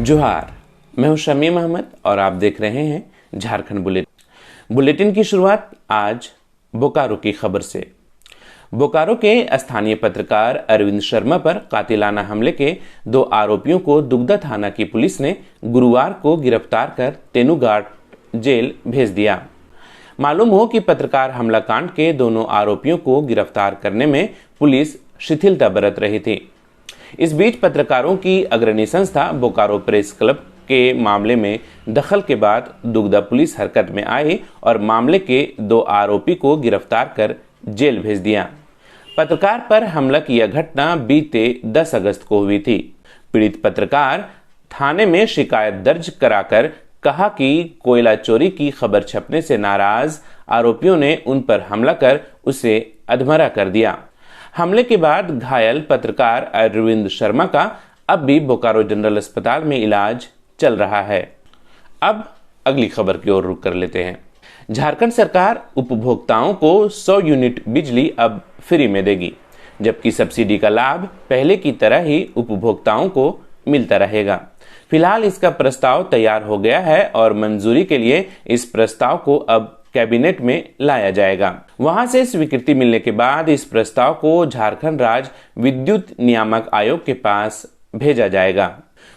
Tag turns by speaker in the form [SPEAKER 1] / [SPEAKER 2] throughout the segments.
[SPEAKER 1] जोहार, मैं हूं शमीम अहमद और आप देख रहे हैं झारखंड बुलेटिन की शुरुआत आज बोकारो की खबर से। बोकारो के स्थानीय पत्रकार अरविंद शर्मा पर कातिलाना हमले के 2 आरोपियों को दुगदा थाना की पुलिस ने गुरुवार को गिरफ्तार कर तेनुघाट जेल भेज दिया। मालूम हो कि पत्रकार हमला कांड के दोनों आरोपियों को गिरफ्तार करने में पुलिस शिथिलता बरत रही थी। इस बीच पत्रकारों की अग्रणी संस्था बोकारो प्रेस क्लब के मामले में दखल के बाद दुगदा पुलिस हरकत में आई और मामले के 2 आरोपी को गिरफ्तार कर जेल भेज दिया। पत्रकार पर हमला की यह घटना बीते 10 अगस्त को हुई थी। पीड़ित पत्रकार थाने में शिकायत दर्ज कराकर कहा कि कोयला चोरी की खबर छपने से नाराज आरोपियों ने उन पर हमला कर उसे अधमरा कर दिया। हमले के बाद घायल पत्रकार अरविंद शर्मा का अब भी बोकारो जनरल अस्पताल में इलाज चल रहा है। अब अगली खबर की ओर रुख कर लेते हैं। झारखंड सरकार उपभोक्ताओं को 100 यूनिट बिजली अब फ्री में देगी, जबकि सब्सिडी का लाभ पहले की तरह ही उपभोक्ताओं को मिलता रहेगा। फिलहाल इसका प्रस्ताव तैयार हो गया है और मंजूरी के लिए इस प्रस्ताव को अब कैबिनेट में लाया जाएगा। वहां से स्वीकृति मिलने के बाद इस प्रस्ताव को झारखंड राज्य विद्युत नियामक आयोग के पास भेजा जाएगा।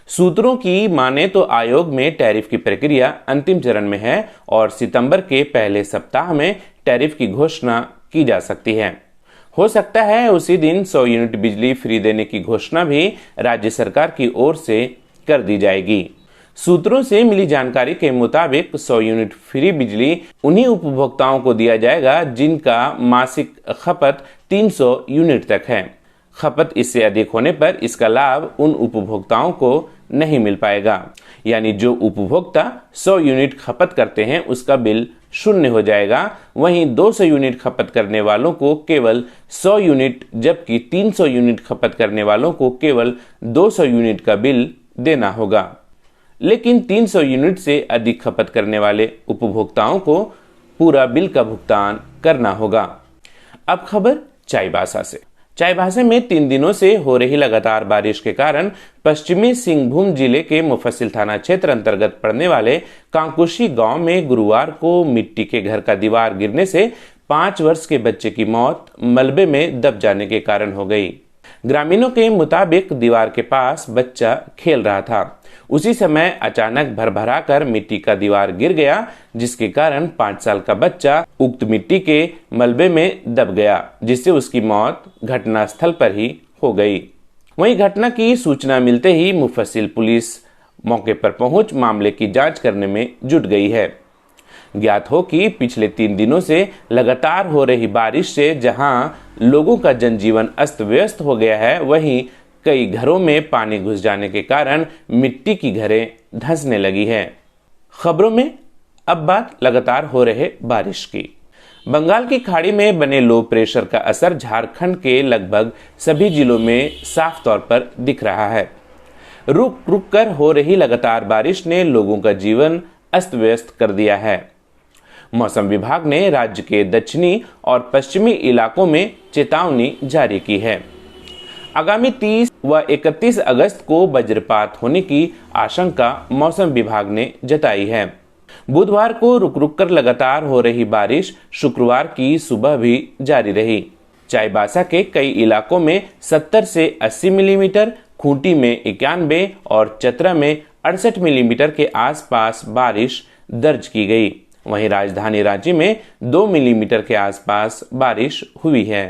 [SPEAKER 1] सूत्रों की माने तो आयोग में टैरिफ की प्रक्रिया अंतिम चरण में है और सितंबर के पहले सप्ताह में टैरिफ की घोषणा की जा सकती है। हो सकता है उसी दिन 100 यूनिट बिजली फ्री देने की घोषणा भी राज्य सरकार की ओर से कर दी जाएगी। सूत्रों से मिली जानकारी के मुताबिक 100 यूनिट फ्री बिजली उन्हीं उपभोक्ताओं को दिया जाएगा जिनका मासिक खपत 300 यूनिट तक है। खपत इससे अधिक होने पर इसका लाभ उन उपभोक्ताओं को नहीं मिल पाएगा। यानी जो उपभोक्ता 100 यूनिट खपत करते हैं उसका बिल 0 हो जाएगा। वहीं 200 यूनिट खपत करने वालों को केवल 100 यूनिट, जबकि 300 यूनिट खपत करने वालों को केवल 200 यूनिट का बिल देना होगा। लेकिन 300 यूनिट से अधिक खपत करने वाले उपभोक्ताओं को पूरा बिल का भुगतान करना होगा। अब खबर चाईबासा से। चाईबासा में 3 दिनों से हो रही लगातार बारिश के कारण पश्चिमी सिंहभूम जिले के मुफस्सिल थाना क्षेत्र अंतर्गत पड़ने वाले कांकुशी गांव में गुरुवार को मिट्टी के घर का दीवार गिरने से 5 वर्ष के बच्चे की मौत मलबे में दब जाने के कारण हो गई। ग्रामीणों के मुताबिक दीवार के पास बच्चा खेल रहा था। उसी समय अचानक भरभरा कर मिट्टी का दीवार गिर गया, जिसके कारण 5 साल का बच्चा उक्त मिट्टी के मलबे में दब गया, जिससे उसकी मौत घटनास्थल पर ही हो गई। वहीं घटना की सूचना मिलते ही मुफस्सिल पुलिस मौके पर पहुंच मामले की जांच करने में जुट गई है। ज्ञात हो कि पिछले 3 दिनों से लगातार हो रही बारिश से जहां लोगों का जनजीवन अस्त व्यस्त हो गया है, वहीं कई घरों में पानी घुस जाने के कारण मिट्टी की घरें धंसने लगी हैं। खबरों में अब बात लगातार हो रहे बारिश की। बंगाल की खाड़ी में बने लो प्रेशर का असर झारखंड के लगभग सभी जिलों में साफ तौर पर दिख रहा है। रुक रुक कर हो रही लगातार बारिश ने लोगों का जीवन अस्त व्यस्त कर दिया है। मौसम विभाग ने राज्य के दक्षिणी और पश्चिमी इलाकों में चेतावनी जारी की है। आगामी 30 व 31 अगस्त को वज्रपात होने की आशंका मौसम विभाग ने जताई है। बुधवार को रुक रुक कर लगातार हो रही बारिश शुक्रवार की सुबह भी जारी रही। चाईबासा के कई इलाकों में 70 से 80 मिलीमीटर, खूंटी में 91 और चतरा में 68 मिलीमीटर के आसपास बारिश दर्ज की गई। वहीं राजधानी रांची में 2 मिलीमीटर के आसपास बारिश हुई है।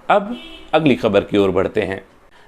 [SPEAKER 1] अब अगली खबर की ओर बढ़ते हैं।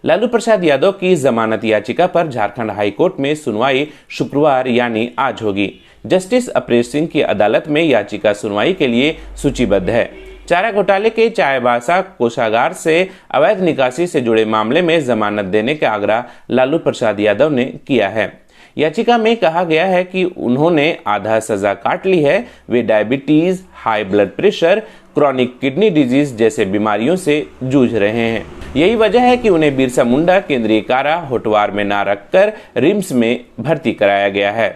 [SPEAKER 1] लालू प्रसाद यादव की जमानत याचिका पर झारखंड हाईकोर्ट में सुनवाई शुक्रवार यानी आज होगी। जस्टिस अपरेश सिंह की अदालत में याचिका सुनवाई के लिए सूचीबद्ध है। चारा घोटाले के चाईबासा कोषागार से अवैध निकासी से जुड़े मामले में जमानत देने का आग्रह लालू प्रसाद यादव ने किया है। याचिका में कहा गया है कि उन्होंने आधा सजा काट ली है। वे diabetes, high blood pressure, chronic kidney disease जैसे बीमारियों से जूझ रहे हैं। यही वजह है कि उन्हें बिरसा मुंडा केंद्रीय कारा होटवार में न रखकर रिम्स में भर्ती कराया गया है।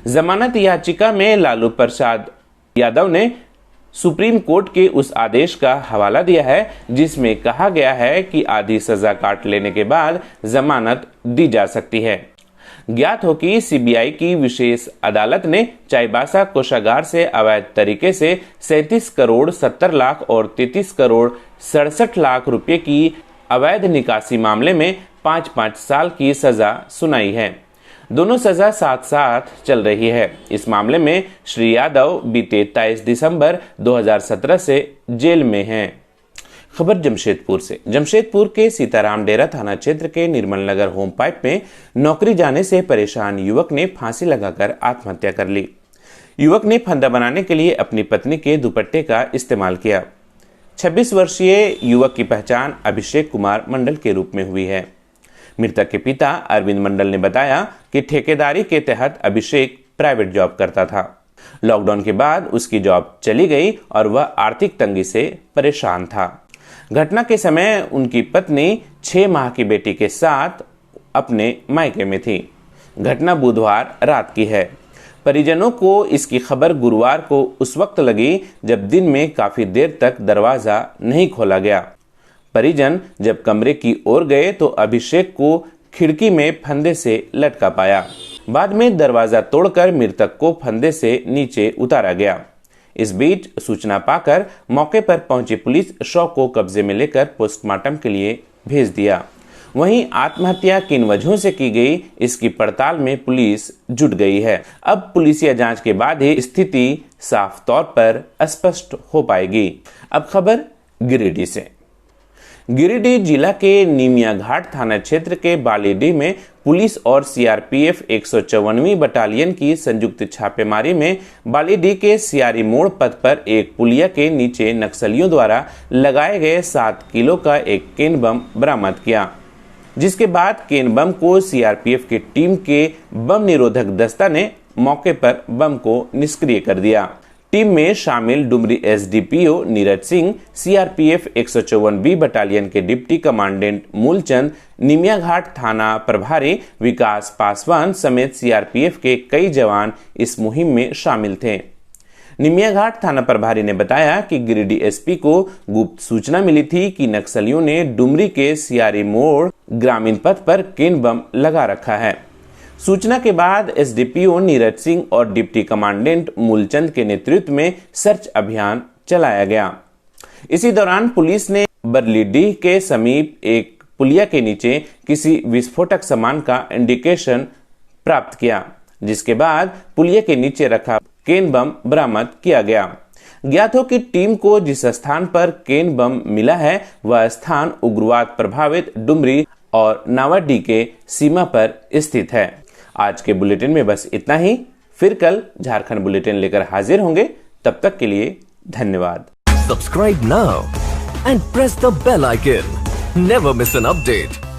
[SPEAKER 1] जमानत याचिका में लालू प्रसाद यादव ने सुप्रीम कोर्ट के उस आदेश का हवाला दिया है जिसमें कहा गया है कि आधी सजा काट लेने के बाद जमानत दी जा सकती है। ज्ञात हो कि सीबीआई की विशेष अदालत ने चाईबासा कोषागार से अवैध तरीके से 37 करोड़ 70 लाख और 33 करोड़ 67 लाख रुपए की अवैध निकासी मामले में 5-5 साल की सजा सुनाई है। दोनों सजा साथ साथ चल रही है। इस मामले में श्री यादव बीते 23 दिसंबर 2017 से जेल में हैं। खबर जमशेदपुर से। जमशेदपुर के सीताराम डेरा थाना क्षेत्र के निर्मल नगर होम पाइप में नौकरी जाने से परेशान युवक ने फांसी लगाकर आत्महत्या कर ली। युवक ने फंदा बनाने के लिए अपनी पत्नी के दुपट्टे का इस्तेमाल किया। 26 वर्षीय युवक की पहचान अभिषेक कुमार मंडल के रूप में हुई है। मृतक के पिता अरविंद मंडल ने बताया कि ठेकेदारी के तहत अभिषेक प्राइवेट जॉब करता था। लॉकडाउन के बाद उसकी जॉब चली गई और वह आर्थिक तंगी से परेशान था। घटना के समय उनकी पत्नी 6 माह की बेटी के साथ अपने मायके में थी। घटना बुधवार रात की है। परिजनों को इसकी खबर गुरुवार को उस वक्त लगी जब दिन में काफी देर तक दरवाजा नहीं खोला गया। परिजन जब कमरे की ओर गए तो अभिषेक को खिड़की में फंदे से लटका पाया। बाद में दरवाजा तोड़कर मृतक को फंदे से नीचे उतारा गया। इस बीच सूचना पाकर मौके पर पहुंची पुलिस शव को कब्जे में लेकर पोस्टमार्टम के लिए भेज दिया। वहीं आत्महत्या किन वजहों से की गई, इसकी पड़ताल में पुलिस जुट गई है। अब पुलिसिया जांच के बाद ही स्थिति साफ तौर पर स्पष्ट हो पाएगी। अब खबर गिरिडीह से। गिरिडीह जिला के नीमिया घाट थाना क्षेत्र के बालीडीह में पुलिस और सीआरपीएफ 154वीं बटालियन की संयुक्त छापेमारी में बालीडीह के सियारी मोड़ पथ पर एक पुलिया के नीचे नक्सलियों द्वारा लगाए गए 7 किलो का एक केन बम बरामद किया, जिसके बाद केन बम को सीआरपीएफ की टीम के बम निरोधक दस्ता ने मौके पर बम को निष्क्रिय कर दिया। टीम में शामिल डुमरी एसडीपीओ नीरज सिंह, सीआरपीएफ 154बी बटालियन के डिप्टी कमांडेंट मूलचंद, निमिया घाट थाना प्रभारी विकास पासवान समेत सीआरपीएफ के कई जवान इस मुहिम में शामिल थे। निमिया घाट थाना प्रभारी ने बताया कि गिरिडीह एसपी को गुप्त सूचना मिली थी कि नक्सलियों ने डुमरी के सियारी मोड़ ग्रामीण पथ पर केन बम लगा रखा है। सूचना के बाद एसडीपीओ नीरज सिंह और डिप्टी कमांडेंट मूलचंद के नेतृत्व में सर्च अभियान चलाया गया। इसी दौरान पुलिस ने बरलीडीह के समीप एक पुलिया के नीचे किसी विस्फोटक सामान का इंडिकेशन प्राप्त किया, जिसके बाद पुलिया के नीचे रखा केन बम बरामद किया गया। ज्ञात हो कि टीम को जिस स्थान पर केन बम मिला है वह स्थान उग्रवाद प्रभावित डुमरी और नावाडीह के सीमा पर स्थित है। आज के बुलेटिन में बस इतना ही। फिर कल झारखंड बुलेटिन लेकर हाजिर होंगे। तब तक के लिए धन्यवाद।
[SPEAKER 2] Subscribe now and press the bell icon. Never miss an update.